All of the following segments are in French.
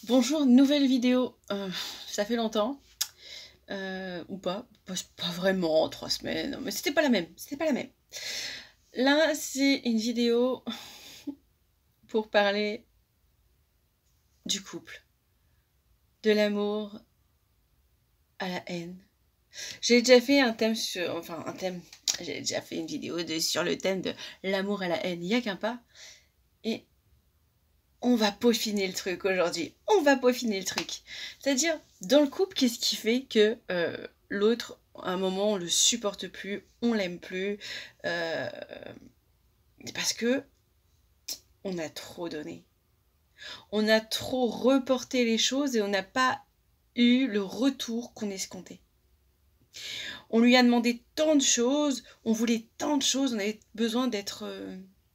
Bonjour, nouvelle vidéo. Ça fait longtemps, ou pas vraiment, 3 semaines, non, mais c'était pas la même, c'était pas la même. Là, c'est une vidéo pour parler du couple, de l'amour à la haine. J'ai déjà fait un thème sur, enfin un thème, j'ai déjà fait une vidéo sur le thème de l'amour à la haine, il y a qu'un pas. Et on va peaufiner le truc aujourd'hui. On va peaufiner le truc. C'est-à-dire, dans le couple, qu'est-ce qui fait que l'autre, à un moment, on le supporte plus, on l'aime plus, euh, parce que on a trop donné. On a trop reporté les choses et on n'a pas eu le retour qu'on escomptait. On lui a demandé tant de choses, on voulait tant de choses, on avait besoin d'être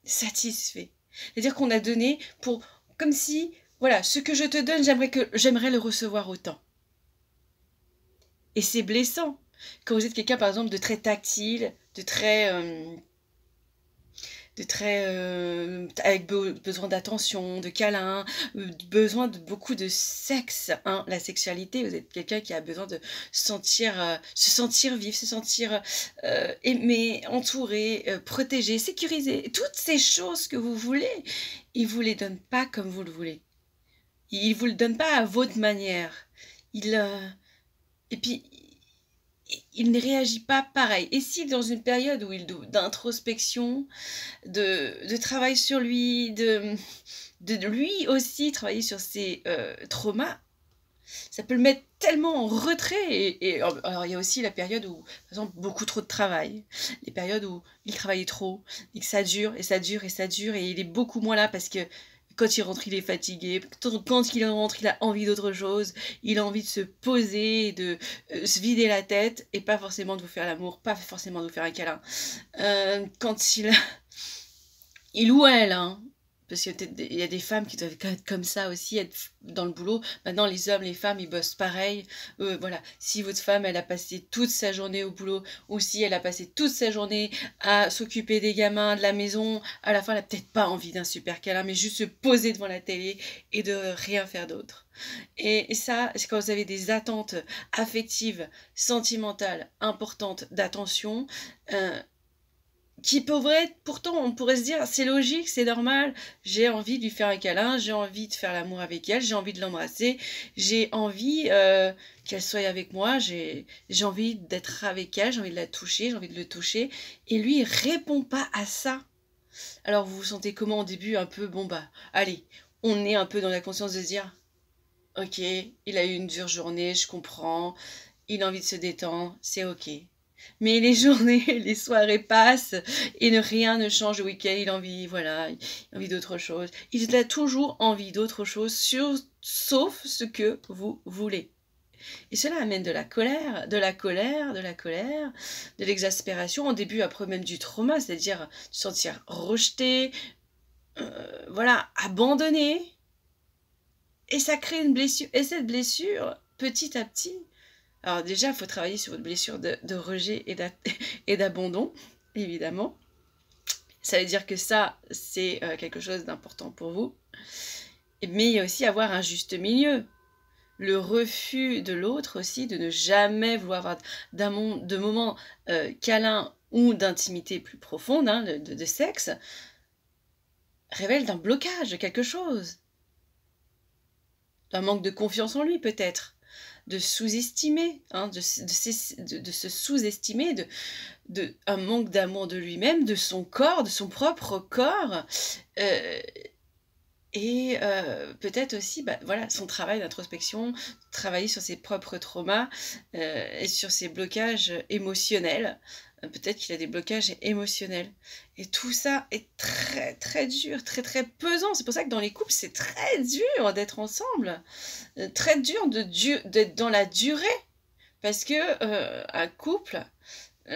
satisfait. C'est-à-dire qu'on a donné pour comme si, voilà, ce que je te donne, j'aimerais le recevoir autant. Et c'est blessant quand vous êtes quelqu'un, par exemple, de très tactile, avec besoin d'attention, de câlin, besoin de beaucoup de sexe, hein, la sexualité. Vous êtes quelqu'un qui a besoin de se sentir vivre, se sentir aimé, entouré, protégé, sécurisé. Toutes ces choses que vous voulez, il vous les donne pas comme vous le voulez. Il vous le donne pas à votre manière. Et puis il ne réagit pas pareil. Et si dans une période où d'introspection, de travail sur lui, de lui aussi travailler sur ses traumas, ça peut le mettre tellement en retrait. Alors il y a aussi la période où, par exemple, beaucoup trop de travail, les périodes où il travaille trop, et que ça dure, et ça dure, et ça dure, et il est beaucoup moins là parce que quand il rentre, il est fatigué. Quand il rentre, il a envie d'autre chose. Il a envie de se poser, de se vider la tête, et pas forcément de vous faire l'amour, pas forcément de vous faire un câlin. Quand il ou elle, hein, parce qu'il y a des femmes qui doivent être comme ça aussi, être dans le boulot. Maintenant, les hommes, les femmes, ils bossent pareil. Voilà, si votre femme, elle a passé toute sa journée au boulot, ou si elle a passé toute sa journée à s'occuper des gamins, de la maison, à la fin, elle a peut-être pas envie d'un super câlin, mais juste se poser devant la télé et de rien faire d'autre. Et ça, c'est quand vous avez des attentes affectives, sentimentales, importantes, d'attention, euh, qui pourrait être, pourtant, on pourrait se dire, c'est logique, c'est normal, j'ai envie de lui faire un câlin, j'ai envie de faire l'amour avec elle, j'ai envie de l'embrasser, j'ai envie qu'elle soit avec moi, j'ai envie d'être avec elle, j'ai envie de la toucher, j'ai envie de le toucher. Et lui, il répond pas à ça. Alors vous vous sentez comment au début? Un peu, bon bah, allez, on est un peu dans la conscience de se dire, ok, il a eu une dure journée, je comprends, il a envie de se détendre, c'est ok. Mais les journées, les soirées passent et rien ne change. Le week-end, il a envie, voilà, il a envie d'autre chose. Il a toujours envie d'autre chose, sauf ce que vous voulez. Et cela amène de la colère, de la colère, de la colère, de l'exaspération, au début, après même du trauma, c'est-à-dire se sentir rejeté, voilà, abandonné. Et ça crée une blessure. Et cette blessure, petit à petit, alors déjà, il faut travailler sur votre blessure de rejet et d'abandon, évidemment. Ça veut dire que ça, c'est quelque chose d'important pour vous. Mais il y a aussi avoir un juste milieu. Le refus de l'autre aussi, de ne jamais vouloir avoir de moments câlins ou d'intimité plus profonde, hein, de sexe, révèle d'un blocage de quelque chose. D'un manque de confiance en lui peut-être. De sous-estimer, hein, de se sous-estimer, un manque d'amour de lui-même, de son corps, de son propre corps, et peut-être aussi, bah, voilà, son travail d'introspection, travailler sur ses propres traumas et sur ses blocages émotionnels. Peut-être qu'il a des blocages émotionnels. Et tout ça est très très dur, très très pesant. C'est pour ça que dans les couples, c'est très dur d'être ensemble. Très dur d'être dans la durée. Parce que un couple,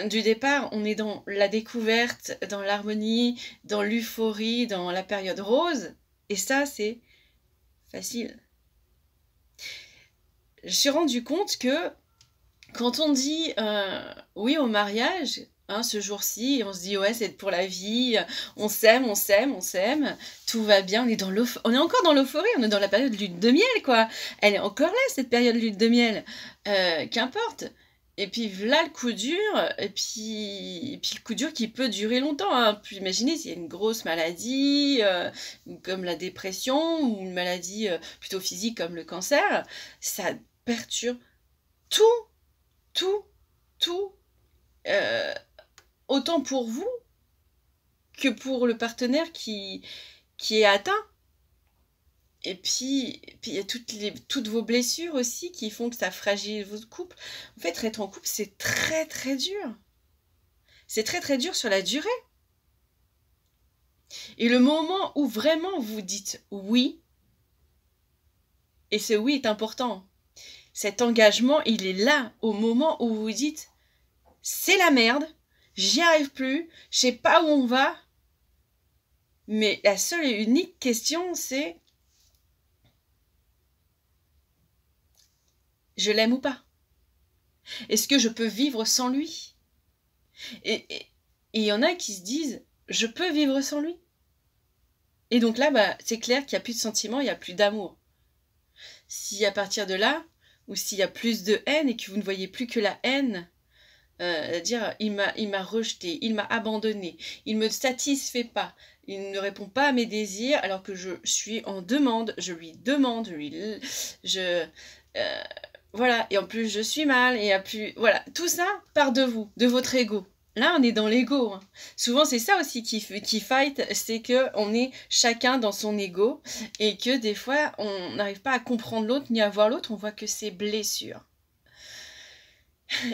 du départ, on est dans la découverte, dans l'harmonie, dans l'euphorie, dans la période rose. Et ça, c'est facile. Je me suis rendu compte que quand on dit oui au mariage, hein, ce jour-ci, et on se dit: «Ouais, c'est pour la vie, on s'aime, on s'aime, on s'aime, tout va bien». On est encore dans l'euphorie, on est dans la période lune de miel, quoi. Elle est encore là, cette période lune de miel, qu'importe. Et puis v'là le coup dur, et puis le coup dur qui peut durer longtemps, hein. Puis imaginez s'il y a une grosse maladie, comme la dépression, ou une maladie, plutôt physique comme le cancer, ça perturbe tout, tout, tout, heu autant pour vous que pour le partenaire qui est atteint. Et puis il y a toutes vos blessures aussi qui font que ça fragilise votre couple. En fait, être en couple, c'est très, très dur. C'est très, très dur sur la durée. Et le moment où vraiment vous dites «oui», et ce «oui» est important, cet engagement, il est là, au moment où vous dites «c'est la merde, j'y arrive plus, je sais pas où on va», mais la seule et unique question, c'est: «Je l'aime ou pas? Est-ce que je peux vivre sans lui?» Et il y en a qui se disent: «Je peux vivre sans lui». Et donc là, bah, c'est clair qu'il y a plus de sentiments, il y a plus d'amour. Si à partir de là, ou s'il y a plus de haine et que vous ne voyez plus que la haine, dire: «Il m'a rejeté, il m'a abandonné, il me satisfait pas, il ne répond pas à mes désirs alors que je suis en demande, je lui demande, je, heu, voilà, et en plus je suis mal, et il y a plus», voilà, tout ça part de vous, de votre ego. Là, on est dans l'ego, hein. Souvent, c'est ça aussi qui fight, c'est qu'on est chacun dans son ego, et que des fois, on n'arrive pas à comprendre l'autre ni à voir l'autre, on voit que ses blessures.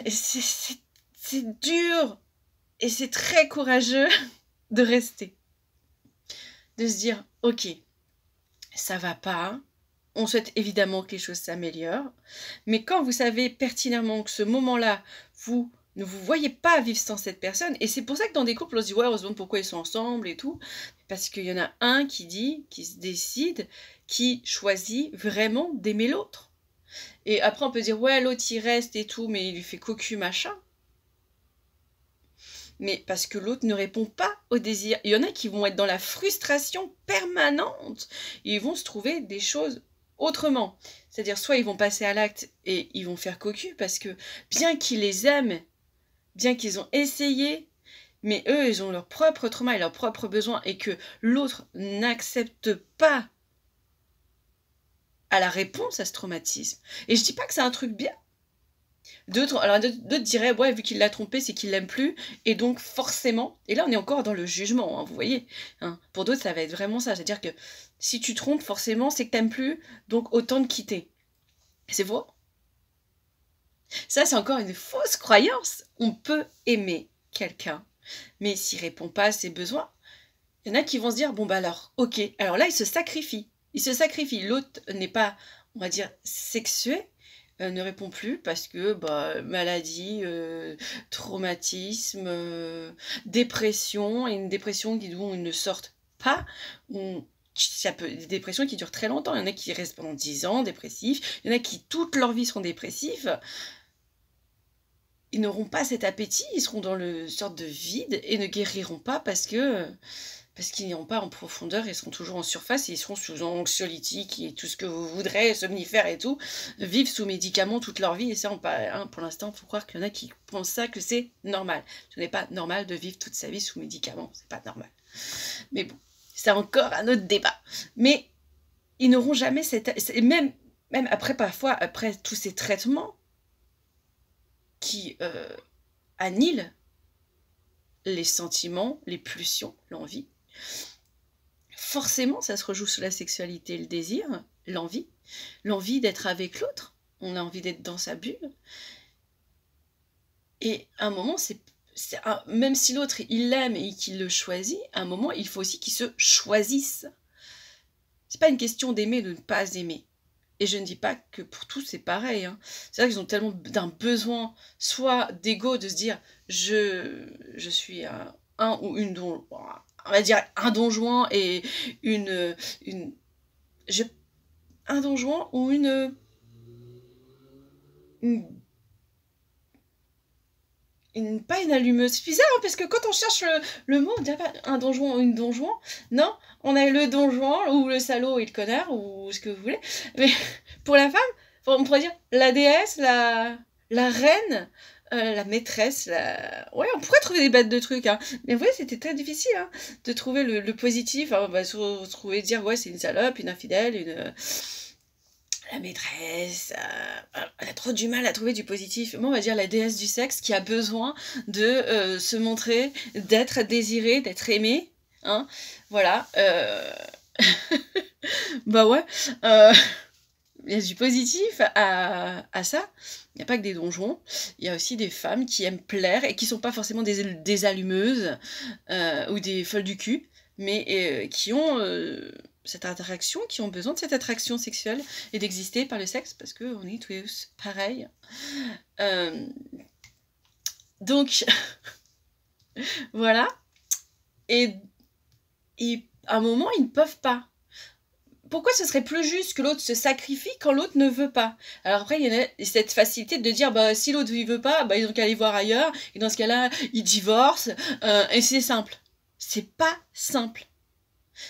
Et c'est dur, et c'est très courageux de rester, de se dire: «OK, ça va pas». On souhaite évidemment que les choses s'améliorent, mais quand vous savez pertinemment que ce moment-là, vous ne vous voyez pas vivre sans cette personne, et c'est pour ça que dans des couples, on se dit: «Ouais, on se demande pourquoi ils sont ensemble et tout», parce qu'il y en a un qui se décide, qui choisit vraiment d'aimer l'autre. Et après on peut dire: «Ouais, l'autre il reste et tout, mais il lui fait cocu machin». Mais parce que l'autre ne répond pas au désir. Il y en a qui vont être dans la frustration permanente. Ils vont se trouver des choses autrement. C'est-à-dire, soit ils vont passer à l'acte et ils vont faire cocu parce que bien qu'ils les aiment, bien qu'ils ont essayé, mais eux, ils ont leur propre trauma et leurs propres besoins, et que l'autre n'accepte pas à la réponse à ce traumatisme. Et je dis pas que c'est un truc bien. D'autres diraient: «Ouais, vu qu'il l'a trompée, c'est qu'il l'aime plus, et donc forcément», et là, on est encore dans le jugement, hein, vous voyez? Hein? Pour d'autres, ça va être vraiment ça, c'est-à-dire que si tu trompes, forcément, c'est que t'aimes plus, donc autant te quitter. C'est faux. Ça, c'est encore une fausse croyance. On peut aimer quelqu'un, mais s'il répond pas à ses besoins, il y en a qui vont se dire: «Bon, bah, alors, OK». Alors là, ils se sacrifient. Ils se sacrifient. L'autre n'est pas, on va dire, sexué, ne répond plus parce que, bah, maladie, traumatisme, dépression, et une dépression d'où ils ne sortent pas, ou ça peut des dépressions qui durent très longtemps. Il y en a qui restent pendant 10 ans dépressifs, il y en a qui toute leur vie seront dépressifs. Ils n'auront pas cet appétit, ils seront dans le sorte de vide et ne guériront pas parce qu'ils n'iront pas en profondeur, ils seront toujours en surface, et ils seront sous anxiolytiques et tout ce que vous voudrez, somnifères et tout, vivent sous médicaments toute leur vie, et ça, hein, pour l'instant, il faut croire qu'il y en a qui pensent ça, que c'est normal. Ce n'est pas normal de vivre toute sa vie sous médicaments, c'est pas normal. Mais bon, c'est encore un autre débat. Mais ils n'auront jamais même après, parfois, après tous ces traitements qui annihilent les sentiments, les pulsions, l'envie. Forcément, ça se rejoue sur la sexualité, le désir, l'envie d'être avec l'autre. On a envie d'être dans sa bulle. Et à un moment, même si l'autre, il l'aime et qu'il le choisit, à un moment, il faut aussi qu'il se choisisse. C'est pas une question d'aimer ou de ne pas aimer. Et je ne dis pas que pour tous c'est pareil, hein. C'est vrai qu'ils ont tellement d'un besoin, soit d'ego, de se dire je suis un ou une don, on va dire un don Juan, et une je un don Juan ou une pas une allumeuse. C'est bizarre, hein, parce que quand on cherche le mot, on dirait pas un donjon ou une donjon. Non, on a le donjon, ou le salaud et le connard, ou ce que vous voulez. Mais pour la femme, on pourrait dire la déesse, la reine, la maîtresse, ouais, on pourrait trouver des bêtes de trucs, hein. Mais vous voyez, c'était très difficile, hein, de trouver le positif. Hein, on va trouver, dire, ouais, c'est une salope, une infidèle, la maîtresse, elle a trop du mal à trouver du positif. Moi, on va dire la déesse du sexe qui a besoin de se montrer, d'être désirée, d'être aimée. Hein, voilà. Bah ouais. Il y a du positif à ça. Il n'y a pas que des donjons. Il y a aussi des femmes qui aiment plaire et qui sont pas forcément des allumeuses ou des folles du cul, mais qui ont cette interaction, qui ont besoin de cette attraction sexuelle et d'exister par le sexe, parce qu'on est tous pareils. Donc, voilà. Et à un moment, ils ne peuvent pas. Pourquoi ce serait plus juste que l'autre se sacrifie quand l'autre ne veut pas? Alors après, il y a cette facilité de dire, bah, si l'autre ne veut pas, bah, ils ont qu'à aller voir ailleurs, et dans ce cas-là, ils divorcent, et c'est simple. C'est pas simple.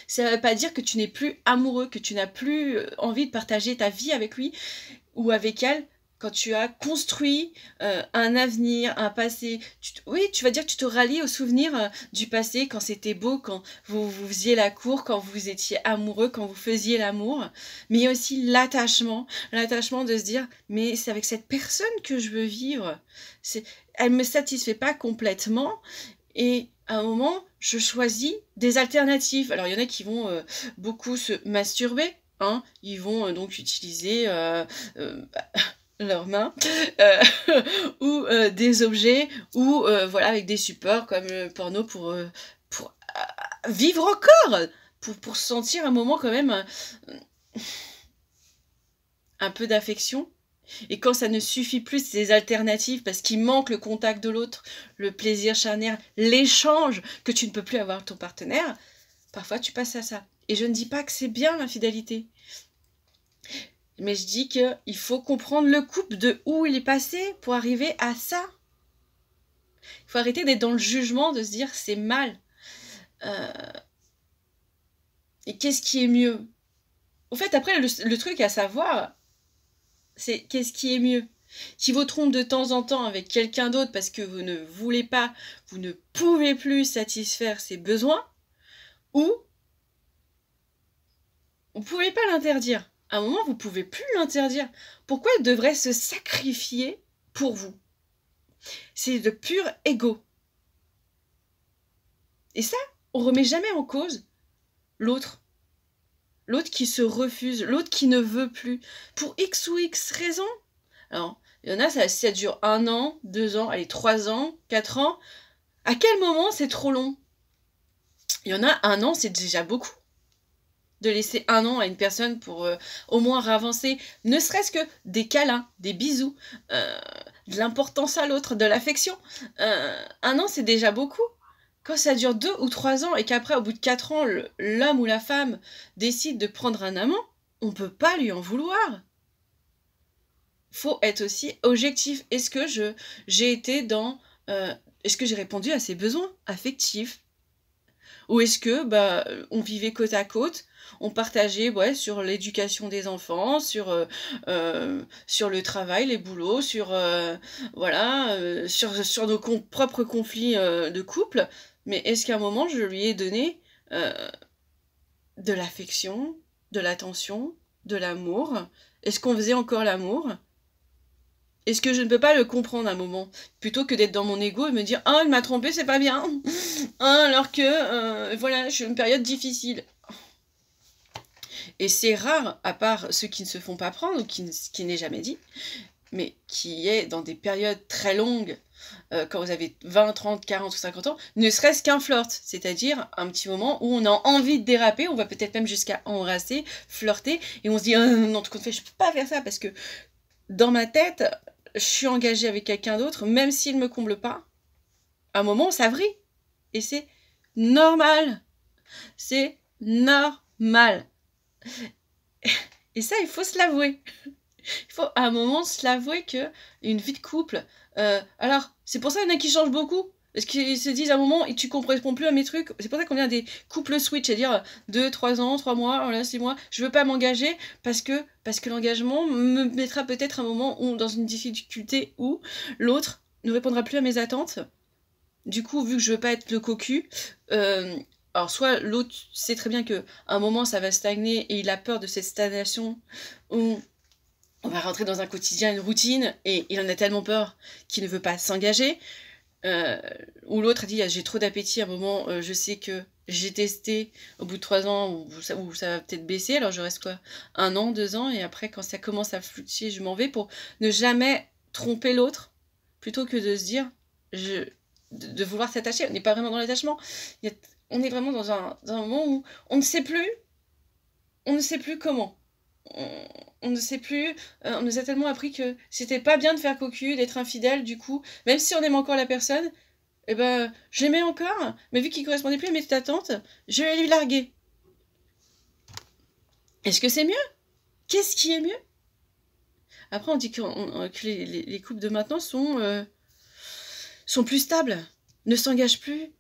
Ça ne veut pas dire que tu n'es plus amoureux, que tu n'as plus envie de partager ta vie avec lui ou avec elle quand tu as construit un avenir, un passé. Oui, tu vas dire que tu te rallies aux souvenirs du passé, quand c'était beau, quand vous faisiez la cour, quand vous étiez amoureux, quand vous faisiez l'amour. Mais il y a aussi l'attachement de se dire, mais c'est avec cette personne que je veux vivre. Elle ne me satisfait pas complètement. Et à un moment, je choisis des alternatives. Alors, il y en a qui vont beaucoup se masturber. Hein. Ils vont donc utiliser leurs mains ou des objets ou voilà, avec des supports comme le porno pour vivre encore, pour sentir un moment quand même un peu d'affection. Et quand ça ne suffit plus, c'est des alternatives parce qu'il manque le contact de l'autre, le plaisir charnel, l'échange que tu ne peux plus avoir avec ton partenaire, parfois tu passes à ça. Et je ne dis pas que c'est bien l'infidélité, mais je dis qu'il faut comprendre le couple de où il est passé pour arriver à ça. Il faut arrêter d'être dans le jugement, de se dire c'est mal. Et qu'est-ce qui est mieux? Au fait, après, le truc à savoir, c'est qu'est-ce qui est mieux? Si vous trompez de temps en temps avec quelqu'un d'autre parce que vous ne voulez pas, vous ne pouvez plus satisfaire ses besoins, ou vous ne pouvez pas l'interdire. À un moment, vous ne pouvez plus l'interdire. Pourquoi il devrait se sacrifier pour vous? C'est de pur ego. Et ça, on ne remet jamais en cause l'autre. L'autre qui se refuse, l'autre qui ne veut plus, pour X ou X raisons. Alors, il y en a, ça dure 1 an, 2 ans, allez, 3 ans, 4 ans. À quel moment c'est trop long? Il y en a 1 an, c'est déjà beaucoup. De laisser 1 an à une personne pour au moins avancer, ne serait-ce que des câlins, des bisous, de l'importance à l'autre, de l'affection. 1 an, c'est déjà beaucoup. Quand ça dure 2 ou 3 ans et qu'après, au bout de 4 ans, l'homme ou la femme décide de prendre un amant, on ne peut pas lui en vouloir. Faut être aussi objectif. Est-ce que j'ai été dans... est-ce que j'ai répondu à ses besoins affectifs? Ou est-ce que on vivait côte à côte, on partageait sur l'éducation des enfants, sur le travail, les boulots, sur nos propres conflits de couple. Mais est-ce qu'à un moment je lui ai donné de l'affection, de l'attention, de l'amour? Est-ce qu'on faisait encore l'amour? Est-ce que je ne peux pas le comprendre à un moment, plutôt que d'être dans mon ego et me dire « Ah, il m'a trompé, c'est pas bien hein, !» alors que, voilà, je suis une période difficile. Et c'est rare, à part ceux qui ne se font pas prendre, ou qui n'est jamais dit, mais qui est dans des périodes très longues, quand vous avez 20, 30, 40 ou 50 ans, ne serait-ce qu'un flirt, c'est-à-dire un petit moment où on a envie de déraper, on va peut-être même jusqu'à embrasser, flirter, et on se dit « Non, tout compte fait, je peux pas faire ça, parce que dans ma tête... » je suis engagée avec quelqu'un d'autre, même s'il ne me comble pas, à un moment, ça vrille. Et c'est normal. C'est normal. Et ça, il faut se l'avouer. Il faut à un moment se l'avouer qu'une vie de couple... alors, C'est pour ça qu'il y en a qui changent beaucoup. Parce qu'ils se disent à un moment, et tu ne corresponds plus à mes trucs. C'est pour ça qu'on vient des couples switch, c'est-à-dire 2, 3 ans, 3 mois, voilà, 6 mois. Je veux pas m'engager parce que l'engagement me mettra peut-être un moment où, dans une difficulté où l'autre ne répondra plus à mes attentes. Du coup, vu que je veux pas être le cocu, alors soit l'autre sait très bien qu'à un moment ça va stagner et il a peur de cette stagnation où on va rentrer dans un quotidien, une routine, et il en a tellement peur qu'il ne veut pas s'engager. Ou l'autre a dit j'ai trop d'appétit à un moment, je sais que j'ai testé au bout de 3 ans où ça va peut-être baisser, alors je reste quoi 1 an, 2 ans, et après quand ça commence à fluctuer, je m'en vais pour ne jamais tromper l'autre, plutôt que de se dire de vouloir s'attacher. On n'est pas vraiment dans l'attachement, on est vraiment dans un moment où on ne sait plus comment. On ne sait plus, on nous a tellement appris que c'était pas bien de faire cocu, d'être infidèle, du coup, même si on aime encore la personne, eh ben, je l'aimais encore, mais vu qu'il correspondait plus à mes attentes, je vais lui larguer. Est-ce que c'est mieux? Qu'est-ce qui est mieux? Après, on dit que les couples de maintenant sont plus stables, ne s'engagent plus.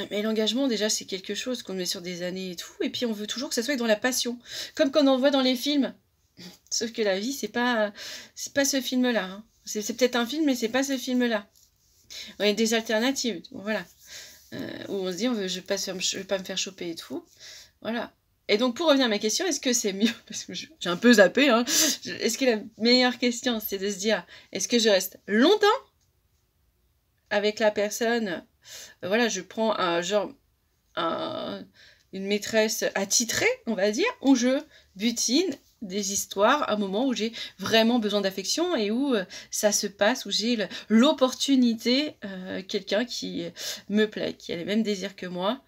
Mais l'engagement, déjà, c'est quelque chose qu'on met sur des années et tout, et puis on veut toujours que ça soit dans la passion, comme quand on voit dans les films. Sauf que la vie, c'est pas ce film-là. Hein. C'est peut-être un film, mais c'est pas ce film-là. Il y a des alternatives, voilà. Où on se dit, je vais pas me faire choper et tout. Voilà. Et donc, pour revenir à ma question, est-ce que c'est mieux? Parce que j'ai un peu zappé, hein. Est-ce que la meilleure question, c'est de se dire, est-ce que je reste longtemps avec la personne? Voilà, je prends une maîtresse attitrée, on va dire, où je butine des histoires, un moment où j'ai vraiment besoin d'affection et où ça se passe, où j'ai l'opportunité, quelqu'un qui me plaît, qui a les mêmes désirs que moi,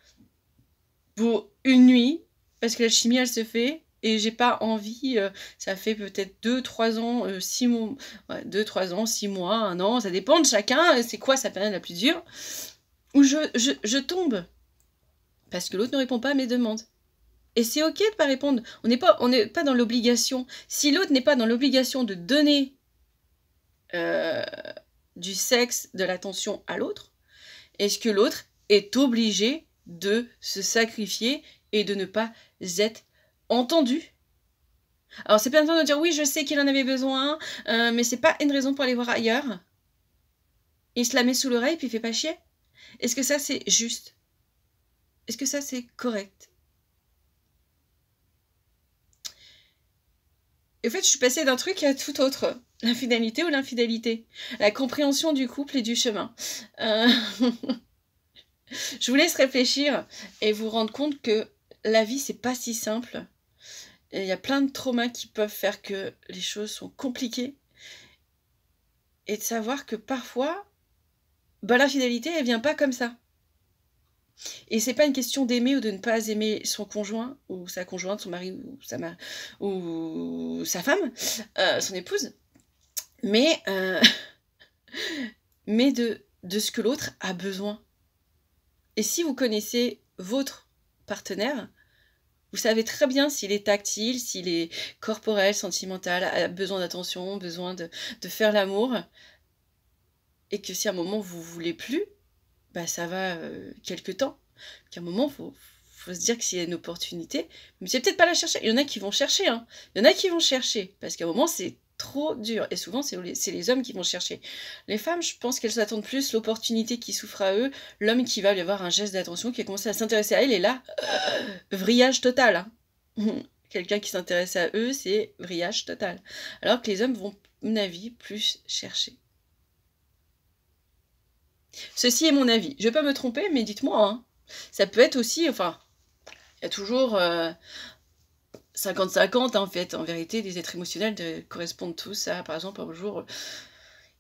pour une nuit, parce que la chimie, elle se fait, et j'ai pas envie, ça fait peut-être 2-3 ans, 6 mois, ouais, 2-3 ans, 6 mois, 1 an, ça dépend de chacun, c'est quoi sa période la plus dure, où je tombe, parce que l'autre ne répond pas à mes demandes. Et c'est ok de pas répondre. On n'est pas dans l'obligation. Si l'autre n'est pas dans l'obligation de donner du sexe, de l'attention à l'autre, est-ce que l'autre est obligé de se sacrifier et de ne pas être entendu? Alors c'est pas le temps de dire oui, je sais qu'il en avait besoin, mais c'est pas une raison pour aller voir ailleurs. Il se la met sous l'oreille puis il fait pas chier. Est-ce que ça c'est juste? Est-ce que ça c'est correct? Et en fait, je suis passée d'un truc à tout autre. L'infidélité ou l'infidélité. La compréhension du couple et du chemin. Je vous laisse réfléchir et vous rendre compte que la vie, c'est pas si simple. Il y a plein de traumas qui peuvent faire que les choses sont compliquées. Et de savoir que parfois, l'infidélité, elle vient pas comme ça. Et c'est pas une question d'aimer ou de ne pas aimer son conjoint, ou sa conjointe, son mari, ou sa femme, son épouse, mais de ce que l'autre a besoin. Et si vous connaissez votre partenaire, vous savez très bien s'il est tactile, s'il est corporel, sentimental, a besoin d'attention, besoin de faire l'amour, et que si à un moment vous voulez plus, ça va quelque temps. Qu'à un moment, faut se dire que s'il y a une opportunité, mais c'est peut-être pas la chercher. Il y en a qui vont chercher, hein. Il y en a qui vont chercher, parce qu'à un moment, c'est trop dur. Et souvent, c'est les hommes qui vont chercher. Les femmes, je pense qu'elles attendent plus l'opportunité qui s'offre à eux, l'homme qui va lui avoir un geste d'attention, qui a commencé à s'intéresser à elle, et là, vrillage total. Hein. Quelqu'un qui s'intéresse à eux, c'est vrillage total. Alors que les hommes vont, à mon avis, plus chercher. Ceci est mon avis. Je vais pas me tromper, mais dites-moi. Hein. Ça peut être aussi, enfin, il y a toujours 50-50 en fait. En vérité, les êtres émotionnels correspondent tous à, par exemple, un jour,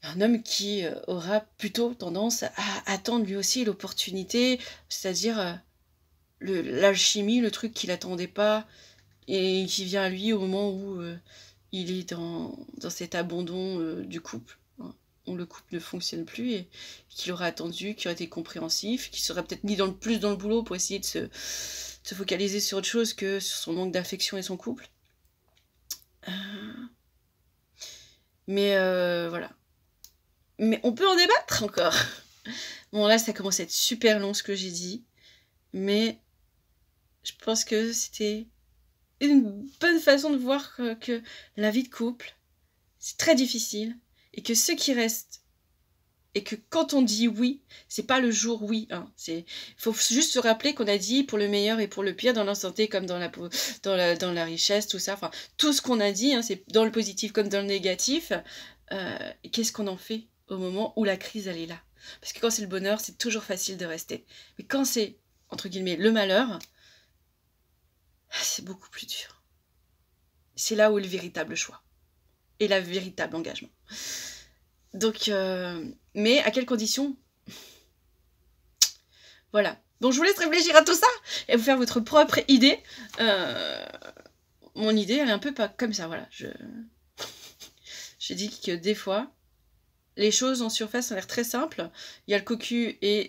un homme qui aura plutôt tendance à attendre lui aussi l'opportunité, c'est-à-dire l'alchimie, le truc qu'il attendait pas et qui vient à lui au moment où il est dans cet abandon du couple. Où le couple ne fonctionne plus et qu'il aurait attendu, qui aurait été compréhensif, qui serait peut-être mis plus dans le boulot pour essayer de se focaliser sur autre chose que sur son manque d'affection et son couple. Mais voilà. Mais on peut en débattre encore. Bon, là, ça commence à être super long ce que j'ai dit, mais je pense que c'était une bonne façon de voir que la vie de couple, c'est très difficile, et que ceux qui restent, et que quand on dit oui, c'est pas le jour oui, hein, faut juste se rappeler qu'on a dit pour le meilleur et pour le pire, dans la santé comme dans la richesse, tout ça, enfin, tout ce qu'on a dit, hein, c'est dans le positif comme dans le négatif. Qu'est-ce qu'on en fait au moment où la crise, elle est là? Parce que quand c'est le bonheur, c'est toujours facile de rester. Mais quand c'est, entre guillemets, le malheur, c'est beaucoup plus dur. C'est là où est le véritable choix. Et le véritable engagement. Donc, mais à quelles conditions? Voilà. Donc je vous laisse réfléchir à tout ça et vous faire votre propre idée. Mon idée, elle est un peu pas comme ça, voilà. Je dis que des fois, les choses en surface ont l'air très simples. Il y a le cocu et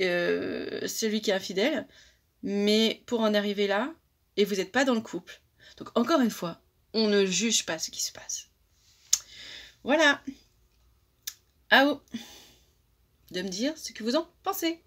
celui qui est infidèle. Mais pour en arriver là, et vous n'êtes pas dans le couple. Donc encore une fois, on ne juge pas ce qui se passe. Voilà. À vous de me dire ce que vous en pensez.